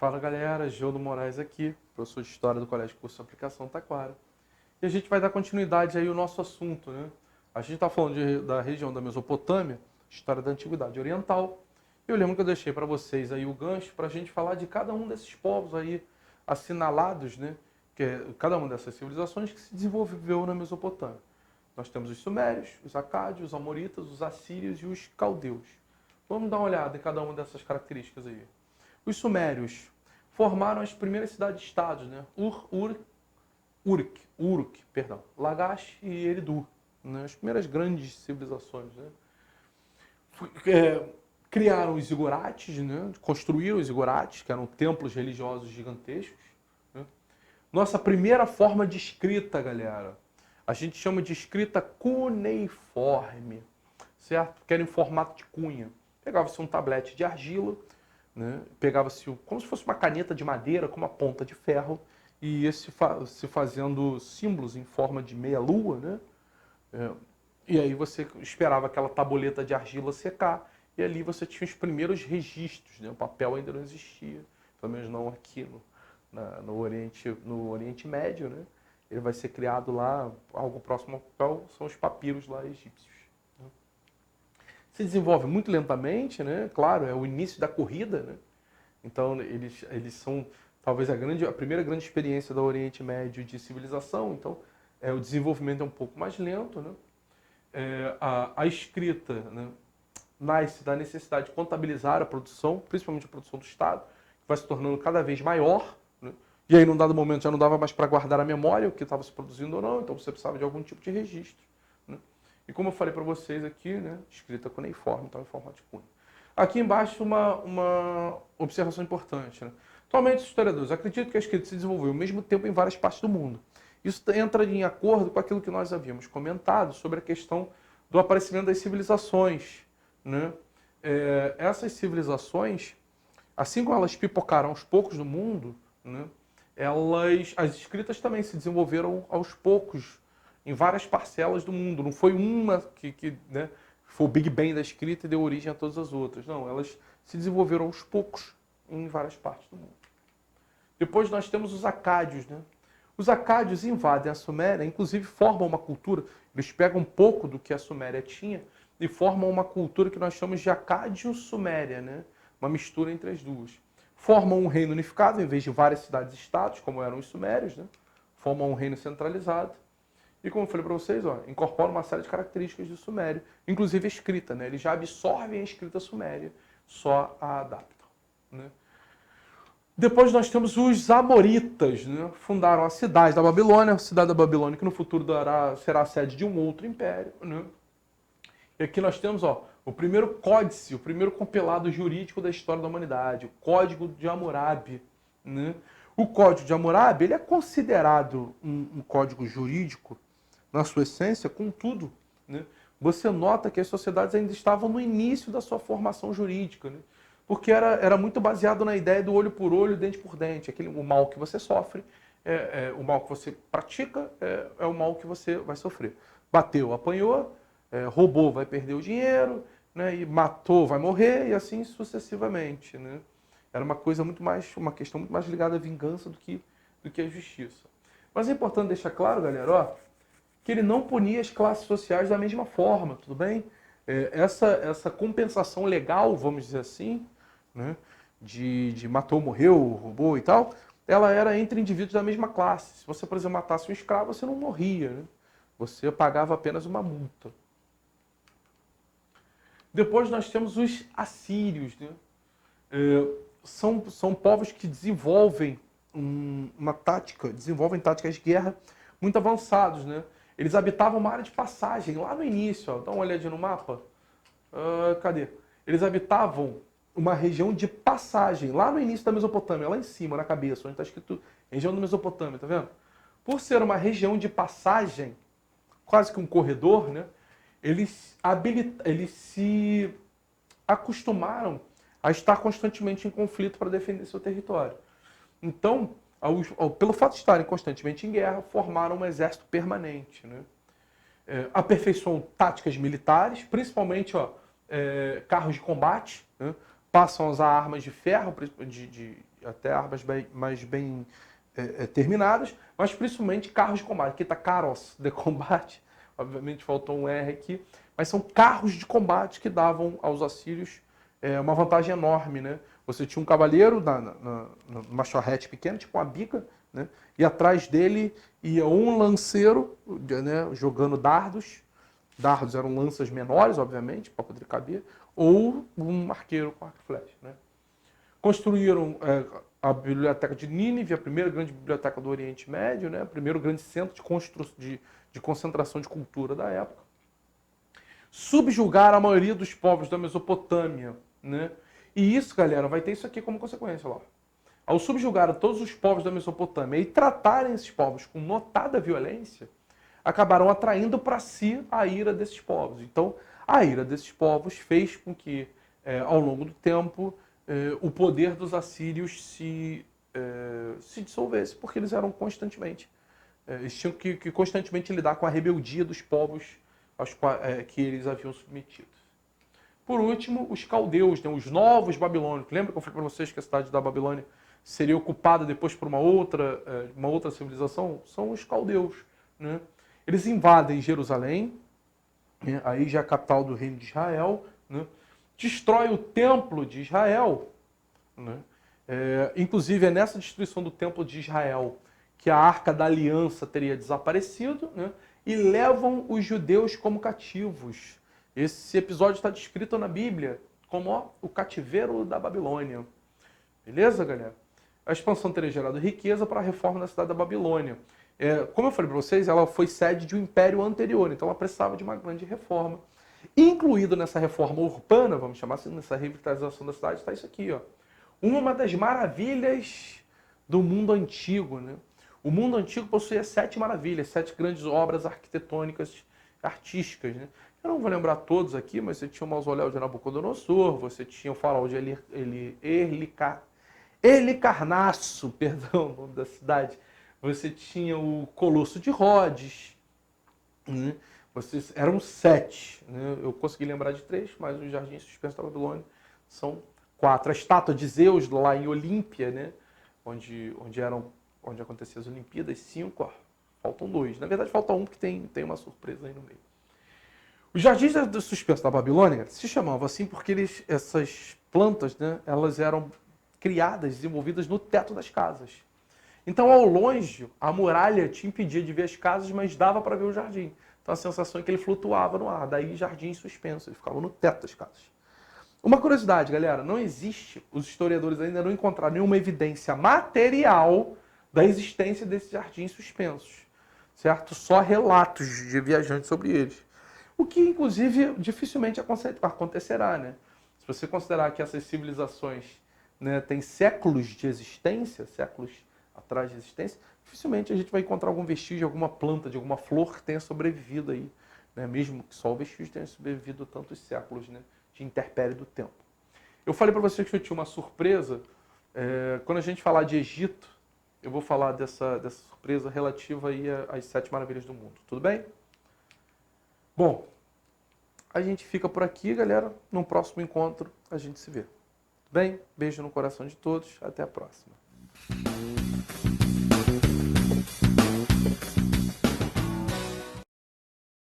Fala galera, Gildo Moraes aqui, professor de História do Colégio Curso de Aplicação Taquara. E a gente vai dar continuidade aí ao nosso assunto, né? A gente está falando da região da Mesopotâmia, história da Antiguidade Oriental. Eu lembro que eu deixei para vocês aí o gancho para a gente falar de cada um desses povos aí assinalados, né? Que é cada uma dessas civilizações que se desenvolveu na Mesopotâmia. Nós temos os Sumérios, os Acádios, os Amoritas, os Assírios e os Caldeus. Vamos dar uma olhada em cada uma dessas características aí. Os Sumérios formaram as primeiras cidades-estados, né? Uruk, Lagash e Eridu, né? As primeiras grandes civilizações, né? Criaram os zigurates, né? Construíram os zigurates, que eram templos religiosos gigantescos, né? Nossa primeira forma de escrita, galera, a gente chama de escrita cuneiforme, certo? Que era em formato de cunha. Pegava-se um tablete de argila, né? Pegava-se como se fosse uma caneta de madeira com uma ponta de ferro e ia se fazendo símbolos em forma de meia-lua, né? E aí você esperava aquela tabuleta de argila secar e ali você tinha os primeiros registros, né? O papel ainda não existia, pelo menos não aqui no Oriente Médio, né? Ele vai ser criado lá, algo próximo ao papel, são os papiros lá egípcios. Se desenvolve muito lentamente, né? Claro, é o início da corrida, né? Então eles são talvez a primeira grande experiência do Oriente Médio de civilização. Então o desenvolvimento é um pouco mais lento, né? A escrita, né, nasce da necessidade de contabilizar a produção, principalmente a produção do Estado, que vai se tornando cada vez maior, né? E aí, num dado momento, já não dava mais para guardar a memória o que estava se produzindo ou não, então você precisava de algum tipo de registro, né? E como eu falei para vocês aqui, né, escrita cuneiforme, então em formato de cunha. Aqui embaixo uma observação importante, né? Atualmente, os historiadores acreditam que a escrita se desenvolveu ao mesmo tempo em várias partes do mundo. Isso entra em acordo com aquilo que nós havíamos comentado sobre a questão do aparecimento das civilizações, né? Essas civilizações, assim como elas pipocaram aos poucos no mundo, né, as escritas também se desenvolveram aos poucos em várias parcelas do mundo. Não foi uma né, foi o Big Bang da escrita e deu origem a todas as outras. Não, elas se desenvolveram aos poucos em várias partes do mundo. Depois nós temos os Acádios, né? Os Acádios invadem a Suméria, inclusive formam uma cultura, eles pegam um pouco do que a Suméria tinha e formam uma cultura que nós chamamos de Acádio-Suméria, né? Uma mistura entre as duas. Formam um reino unificado, em vez de várias cidades-estados, como eram os Sumérios, né? Formam um reino centralizado. E como eu falei para vocês, incorporam uma série de características do Sumério, inclusive a escrita, né? Eles já absorvem a escrita suméria, só a adaptam, né? Depois nós temos os Amoritas, né? Fundaram a cidade da Babilônia, que no futuro será a sede de um outro império, né? E aqui nós temos o primeiro códice, o primeiro compilado jurídico da história da humanidade, o Código de Hammurabi, né? O Código de Hammurabi ele é considerado um código jurídico na sua essência, contudo, né, você nota que as sociedades ainda estavam no início da sua formação jurídica, né? Porque era muito baseado na ideia do olho por olho, dente por dente. O mal que você sofre, o mal que você pratica, é o mal que você vai sofrer. Bateu, apanhou, roubou, vai perder o dinheiro, né? E matou, vai morrer, e assim sucessivamente, né? Era uma questão muito mais ligada à vingança do que à justiça. Mas é importante deixar claro, galera, que ele não punia as classes sociais da mesma forma, tudo bem? Essa compensação legal, vamos dizer assim, né, de matou, morreu, roubou e tal, ela era entre indivíduos da mesma classe. Se você, por exemplo, matasse um escravo, você não morria, né? Você pagava apenas uma multa. Depois nós temos os assírios, né? São povos que desenvolvem desenvolvem táticas de guerra muito avançados, né? Eles habitavam uma área de passagem lá no início, dá uma olhadinha no mapa. Cadê? Eles habitavam uma região de passagem lá no início da Mesopotâmia, lá em cima, na cabeça, onde está escrito região da Mesopotâmia, tá vendo? Por ser uma região de passagem, quase que um corredor, né? Eles se acostumaram a estar constantemente em conflito para defender seu território. Então, pelo fato de estarem constantemente em guerra, formaram um exército permanente, né? Aperfeiçoam táticas militares, principalmente carros de combate, né? Passam a usar armas de ferro, até armas mais bem terminadas, mas principalmente carros de combate. Aqui está carros de combate, obviamente faltou um R aqui, mas são carros de combate que davam aos assírios uma vantagem enorme, né? Você tinha um cavaleiro numa charrete pequena, tipo uma bica, né? E atrás dele ia um lanceiro, né, jogando dardos. Dardos eram lanças menores, obviamente, para poder caber, ou um arqueiro com arco e flecha, né? Construíram a biblioteca de Nínive, a primeira grande biblioteca do Oriente Médio, né? O primeiro grande centro de concentração de cultura da época. Subjugaram a maioria dos povos da Mesopotâmia, né? E isso, galera, vai ter isso aqui como consequência lá. Ao subjugar todos os povos da Mesopotâmia e tratarem esses povos com notada violência, acabaram atraindo para si a ira desses povos. Então, a ira desses povos fez com que, ao longo do tempo, o poder dos assírios se dissolvesse, porque eles eram constantemente, eles tinham que constantemente lidar com a rebeldia dos povos que eles haviam submetido. Por último, os caldeus, né, os novos babilônicos. Lembra que eu falei para vocês que a cidade da Babilônia seria ocupada depois por uma outra civilização? São os caldeus, né? Eles invadem Jerusalém, né, aí já é a capital do reino de Israel, né? Destrói o templo de Israel, né? Inclusive é nessa destruição do templo de Israel que a Arca da Aliança teria desaparecido, né? E levam os judeus como cativos. Esse episódio está descrito na Bíblia como o cativeiro da Babilônia. Beleza, galera? A expansão teria gerado riqueza para a reforma da cidade da Babilônia. Como eu falei para vocês, ela foi sede de um império anterior, então ela precisava de uma grande reforma. Incluído nessa reforma urbana, vamos chamar assim, nessa revitalização da cidade, está isso aqui, ó. Uma das maravilhas do mundo antigo, né? O mundo antigo possuía 7 maravilhas, 7 grandes obras arquitetônicas, artísticas, né? Eu não vou lembrar todos aqui, mas você tinha o mausoléu de Nabucodonosor, você tinha o faraó de Helicarnasso, perdão, o nome da cidade. Você tinha o Colosso de Rhodes, né? Eram 7, né? Eu consegui lembrar de 3, mas os Jardins Suspensos da Babilônia são 4. A estátua de Zeus lá em Olímpia, né? onde aconteciam as Olimpíadas, 5, faltam 2. Na verdade, falta um, porque tem uma surpresa aí no meio. Os Jardins Suspensos da Babilônia se chamavam assim porque essas plantas, né, elas eram criadas, desenvolvidas no teto das casas. Então, ao longe, a muralha te impedia de ver as casas, mas dava para ver o jardim. Então, a sensação é que ele flutuava no ar. Daí, jardim suspenso, ele ficava no teto das casas. Uma curiosidade, galera, não existe, os historiadores ainda não encontraram nenhuma evidência material da existência desses jardins suspensos, certo? Só relatos de viajantes sobre eles. O que, inclusive, dificilmente acontecerá, né? Se você considerar que essas civilizações, né, têm séculos de existência, séculos atrás de existência, dificilmente a gente vai encontrar algum vestígio de alguma planta, de alguma flor que tenha sobrevivido aí, né? Mesmo que só o vestígio tenha sobrevivido tantos séculos, né, de intempérie do tempo. Eu falei para vocês que eu tinha uma surpresa. Quando a gente falar de Egito, eu vou falar dessa surpresa relativa aí às 7 maravilhas do mundo. Tudo bem? Bom, a gente fica por aqui, galera. No próximo encontro a gente se vê. Tudo bem? Beijo no coração de todos. Até a próxima.